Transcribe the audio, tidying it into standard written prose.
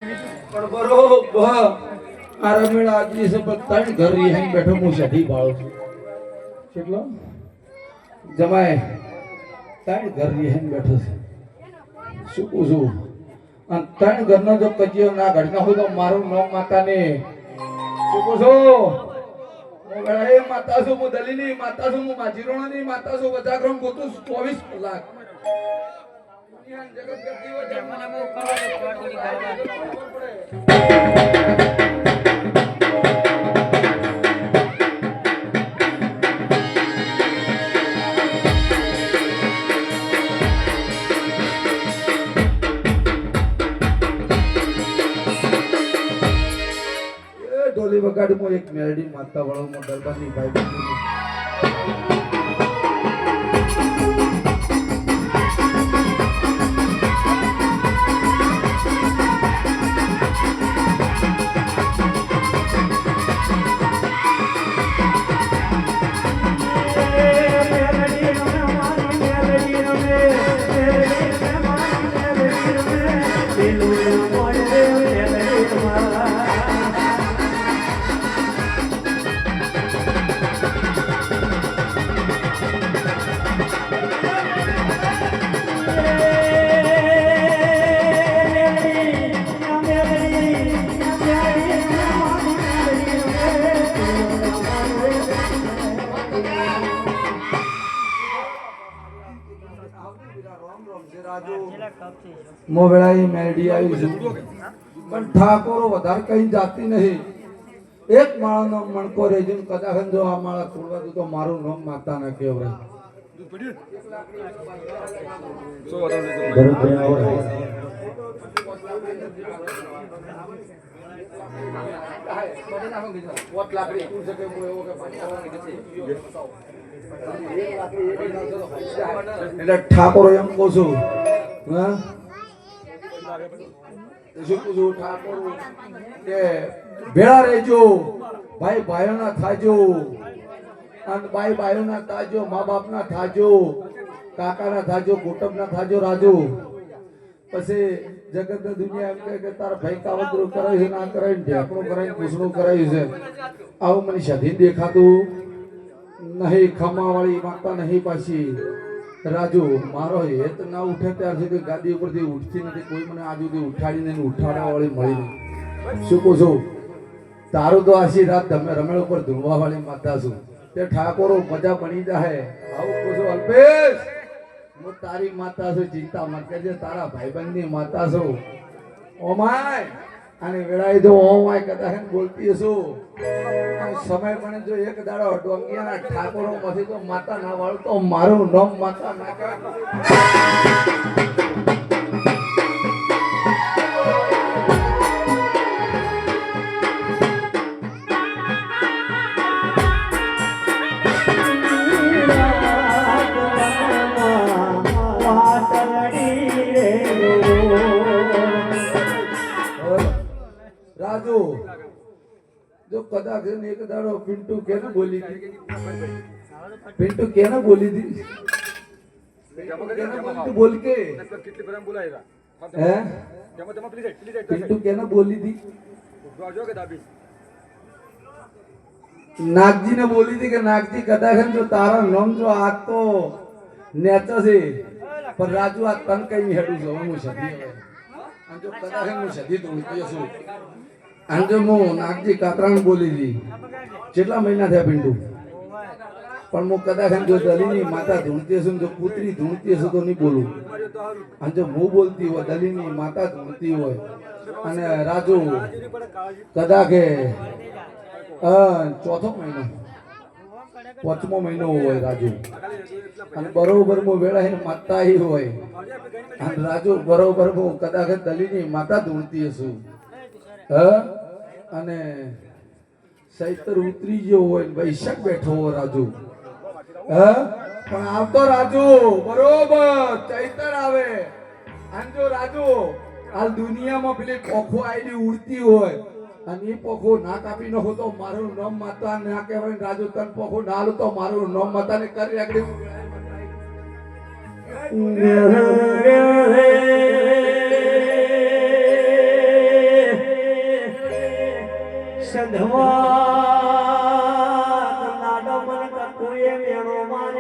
પણ બરોબર આ રમેલા આજી છે પણ ત્રણ ઘર રહી બેઠો હું સઢી ભાળું છું કેટલો જમાય ત્રણ ઘર રહી બેઠો છે શું પૂછું અને ત્રણ ઘરનો જો કજિયો ના ઘડના હોય તો મારું નામ માતાને શું પૂછો એ માતા છું હું દલીની માતા છું હું માજીરોની માતા છું બજાગ્રામ ગોતું 24 કલાક જગત કરતી હોય જમાનામાં ઢોલી વગાડી મો એક મેરડી માતા વાળો મો દરબારની ભાઈ મોવેળાઈ મેરડી આવી છે પણ ઠાકોરો વધારે કઈ જાતી નહીં એક માળાનો મણકો રેજીન કદાચ જો આ માળા તોડવા દઉં તો મારું નામ માતા ના કહેવાય એટલે ઠાકોરો એમ કહું છું ભેળા રહેજો ભાઈ ભાઈઓના થાજો અને ભાઈ ભાઈઓના થાજો મા બાપના થાજો કાકાના થાજો કુટુંબના થાજો રાજો પછી જગત દુનિયા એમ કે તારા ભાઈ કાવતરું કરાય છે ના કરાય ઢેકણું કરાય પૂછડું કરાયું છે આવું મને સધી દેખાતું નહીં ખમા વાળી માતા નહીં પાછી રાજુ મારો હેત ના ઉઠે ત્યાર સુધી ગાદી ઉપરથી ઉઠતી નથી કોઈ મને આજ સુધી ઉઠાડીને ઉઠાડવા વાળી મળી નહીં શું કહું છું તારું તો આશી રાત તમે રમેળ ઉપર ધૂળવા વાળી માતા છું તે ઠાકોરો મજા બની જાય આવું કહું છું અલ્પેશ હું તારી માતા છું ચિંતા મત કરજે તારા ભાઈબંધની માતા છું ઓમાય અને વેળાએ જો ઓમાય કદાચ બોલતી છું સમય પણ જો એક દાડો ડોંગિયાના ઠાકોરો માંથી તો માતા ના વાળું તો મારું નામ માતા ના રાજુ જો કદાચ એક દાડો પિન્ટુ કેને બોલી હતી પિન્ટુ કેને બોલી હતી બોલ કે હે પિન્ટુ કેને બોલી હતી નાગજી ને બોલી હતી કે નાગજી કદાચ જો તારા નામ જો આ તો નેચા છે પણ રાજુ આ તન કઈ હેડું છું હું સધી અને જો કદાચ હું સધી તો હું છું આજે હું નાગજી કાતરાણ બોલી હતી કેટલા મહિના થયા પિન્ટુ પણ હું કદાચ જો દલીની માતા ધૂણતી હશું જો પુત્રી ધૂણતી હશે તો નહીં બોલું અને જો હું બોલતી હોય દલીની માતા ધૂણતી હોય અને રાજુ કદાચ ચોથો મહિનો પાંચમો મહિનો હોય રાજુ અને બરોબર હું વેળા માતા હોય અને રાજુ બરોબર હું કદાચ દલીની માતા ધૂણતી હશું અને સૈતર ઉતરી ગયો હોય વૈશાખ બેઠો હોય રાજુ પણ આવતો રાજુ બરોબર ચૈતર આવે અને જો રાજુ હાલ દુનિયામાં પેલી પોખો આઈડી ઉડતી હોય અને એ પોખો ના કાપી નાખો તો મારું નામ માતા ના કહેવાય રાજુ તન પોખો ના હાલું તો મારું નામ માતા ને કરી આગળ સંધવા નાડો મન કકુએ મેણો મારે